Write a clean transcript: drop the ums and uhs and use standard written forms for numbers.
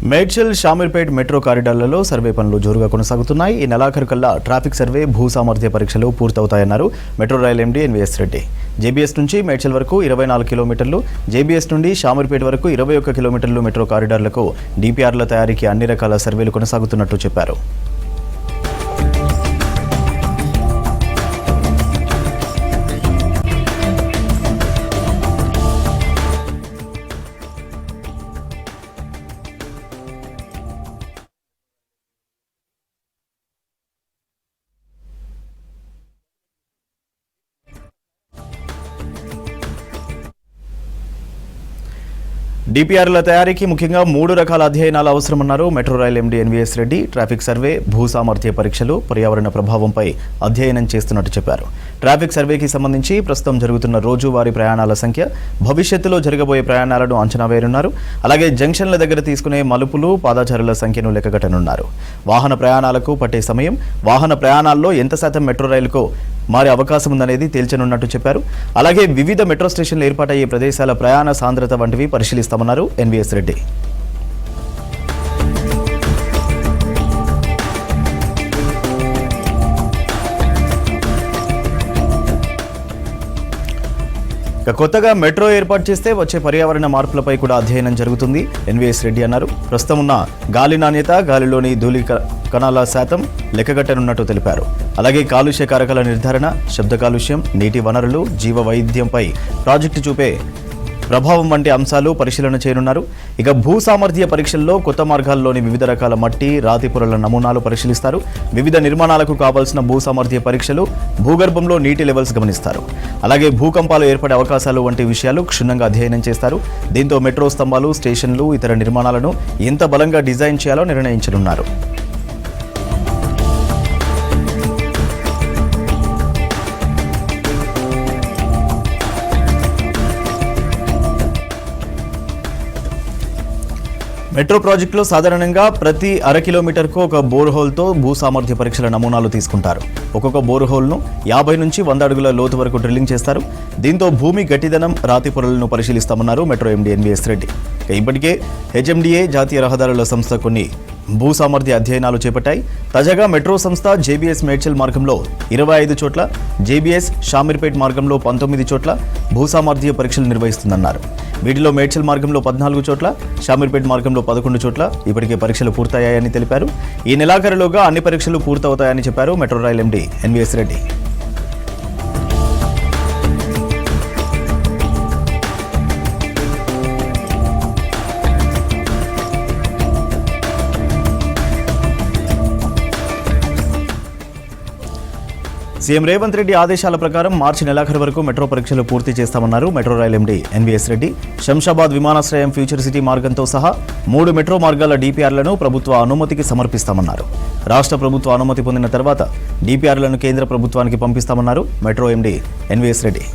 Medchal Shamirpet metro కారిడార్లలో survey పనులు జోరుగా కొనసాగుతున్నాయి. ఈ నెలాఖరు కల్లా ట్రాఫిక్ సర్వే, భూ సామర్థ్య పరీక్షలు పూర్తవుతాయన్నారు metro rail MD NVS Reddy. JBS నుంచి మేడ్చల్ వరకు 24 కిలోమీటర్లు, జేబీఎస్ నుండి షామీర్పేట్ వరకు 21 కిలోమీటర్లు మెట్రో కారిడార్లకు డీపీఆర్ల తయారీకి అన్ని రకాల సర్వేలు కొనసాగుతున్నట్టు చెప్పారు. డీపీఆర్ల తయారీకి ముఖ్యంగా 3 రకాల అధ్యయనాలు అవసరమన్నారు metro rail MD NVS Reddy. Traffic survey, భూ సామర్థ్య పరీక్షలు, పర్యావరణ ప్రభావంపై అధ్యయనం చేస్తున్నట్టు చెప్పారు. ట్రాఫిక్ సర్వేకి సంబంధించి ప్రస్తుతం జరుగుతున్న రోజువారీ ప్రయాణాల సంఖ్య, భవిష్యత్తులో జరగబోయే ప్రయాణాలను అంచనా వేయనున్నారు. అలాగే జంక్షన్ల దగ్గర తీసుకునే మలుపులు, పాదచారుల సంఖ్యను లెక్కగట్టనున్నారు. వాహన ప్రయాణాలకు పట్టే సమయం, వాహన ప్రయాణాల్లో ఎంత శాతం మెట్రో రైలుకు మారే అవకాశం ఉందనేది తేల్చనున్నట్టు చెప్పారు. అలాగే వివిధ మెట్రో స్టేషన్లు ఏర్పాటయ్యే ప్రదేశాల ప్రయాణ సాంద్రత వంటివి పరిశీలిస్తామన్నారు ఎన్వీఎస్ రెడ్డి. కొత్తగా మెట్రో ఏర్పాటు చేస్తే వచ్చే పర్యావరణ మార్పులపై కూడా అధ్యయనం జరుగుతుంది ఎన్వీఎస్ రెడ్డి అన్నారు. ప్రస్తుతం ఉన్న గాలి నాణ్యత, గాలిలోని ధూళి కణాల శాతం లెక్కగట్టనున్నట్టు తెలిపారు. అలాగే కాలుష్య కారకాల నిర్ధారణ, శబ్ద కాలుష్యం, నీటి వనరులు, జీవ వైవిధ్యంపై ప్రాజెక్టు చూపే ప్రభావం వంటి అంశాలు పరిశీలన చేయనున్నారు. ఇక భూ సామర్థ్య పరీక్షల్లో కొత్త మార్గాల్లోని వివిధ రకాల మట్టి, రాతి పొరల నమూనాలు పరిశీలిస్తారు. వివిధ నిర్మాణాలకు కావాల్సిన భూ సామర్థ్య పరీక్షలు, భూగర్భంలో నీటి లెవెల్స్ గమనిస్తారు. అలాగే భూకంపాలు ఏర్పడే అవకాశాలు వంటి విషయాలు క్షుణ్ణంగా అధ్యయనం చేస్తారు. దీంతో మెట్రో స్తంభాలు, స్టేషన్లు, ఇతర నిర్మాణాలను ఎంత బలంగా డిజైన్ చేయాలో నిర్ణయించనున్నారు. మెట్రో ప్రాజెక్టులో సాధారణంగా ప్రతి 1/2 కిలోమీటర్కు ఒక బోర్హోల్తో భూ సామర్థ్య పరీక్షల నమూనాలు తీసుకుంటారు. ఒక్కొక్క బోర్హోల్ను 50 నుంచి 100 అడుగుల లోతు వరకు డ్రిల్లింగ్ చేస్తారు. దీంతో భూమి గట్టిదనం, రాతి పొరలను పరిశీలిస్తామన్నారు మెట్రో ఎండీ ఎన్వీఎస్ రెడ్డి. ఇప్పటికే హెచ్ఎండిఏ జాతీయ రహదారుల సంస్థ కొన్ని భూ సామర్థ్య అధ్యయనాలు చేపట్టాయి. తాజాగా మెట్రో సంస్థ జేబీఎస్ మేడ్చల్ మార్గంలో 25 చోట్ల, జేబీఎస్ షామీర్పేట్ మార్గంలో 19 చోట్ల భూ సామర్థ్య పరీక్షలు నిర్వహిస్తుందన్నారు. వీటిలో మేడ్చల్ మార్గంలో 14 చోట్ల, షామీర్పేట్ మార్గంలో 11 చోట్ల ఇప్పటికే పరీక్షలు పూర్తయ్యాయని తెలిపారు. ఈ నెలాఖరులోగా అన్ని పరీక్షలు పూర్తవుతాయని చెప్పారు metro rail MD NVS Reddy. CM Revanth Reddy ఆదేశాల ప్రకారం మార్చి నెలాఖరు వరకు మెట్రో పరీక్షలు పూర్తి చేస్తామన్నారు metro rail MD NVS Reddy. Shamshabad విమానాశ్రయం, ఫ్యూచర్ సిటీ మార్గంతో సహా 3 మెట్రో మార్గాల డీపీఆర్లను ప్రభుత్వ అనుమతికి సమర్పిస్తామన్నారు. రాష్ట్ర ప్రభుత్వ అనుమతి పొందిన తర్వాత డీపీఆర్లను కేంద్ర ప్రభుత్వానికి పంపిస్తామన్నారు మెట్రో ఎండీ ఎన్వీఎస్ రెడ్డి.